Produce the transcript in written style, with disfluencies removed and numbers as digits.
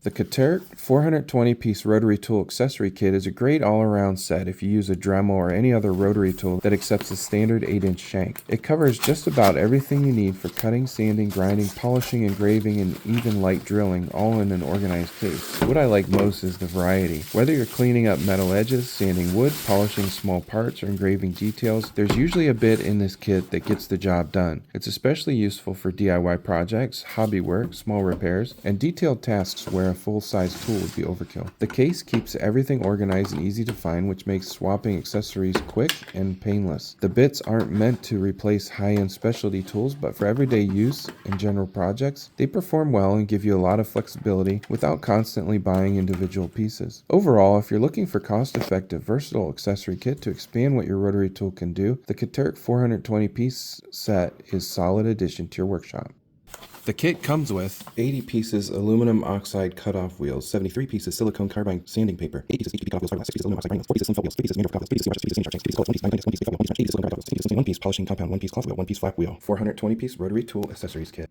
The Katerk 420-piece rotary tool accessory kit is a great all-around set if you use a Dremel or any other rotary tool that accepts a standard 8-inch shank. It covers just about everything you need for cutting, sanding, grinding, polishing, engraving, and even light drilling, all in an organized case. What I like most is the variety. Whether you're cleaning up metal edges, sanding wood, polishing small parts, or engraving details, there's usually a bit in this kit that gets the job done. It's especially useful for DIY projects, hobby work, small repairs, and detailed tasks where a full-size tool would be overkill. The case keeps everything organized and easy to find, which makes swapping accessories quick and painless. The bits aren't meant to replace high-end specialty tools, but for everyday use and general projects, they perform well and give you a lot of flexibility without constantly buying individual pieces. Overall, if you're looking for cost-effective, versatile accessory kit to expand what your rotary tool can do, the Katerk 420-piece set is a solid addition to your workshop. The kit comes with 80 pieces aluminum oxide cutoff wheels, 73 pieces silicone carbide sanding paper, 8 pieces HDPE cutoff wheels, 6 pieces aluminum oxide grinding wheels, 4 pieces slim felt wheels, 3 pieces mangrove cutoff wheels, 3 pieces Sharpening, 3 pieces Sharks, 3 pieces colors, 1 piece 9, 1 piece 1 piece 1 piece silicone cutoff wheels, 8 pieces silicone carbide wheels, 1 piece polishing compound, 1 piece flat wheel, 420-piece rotary tool accessories kit.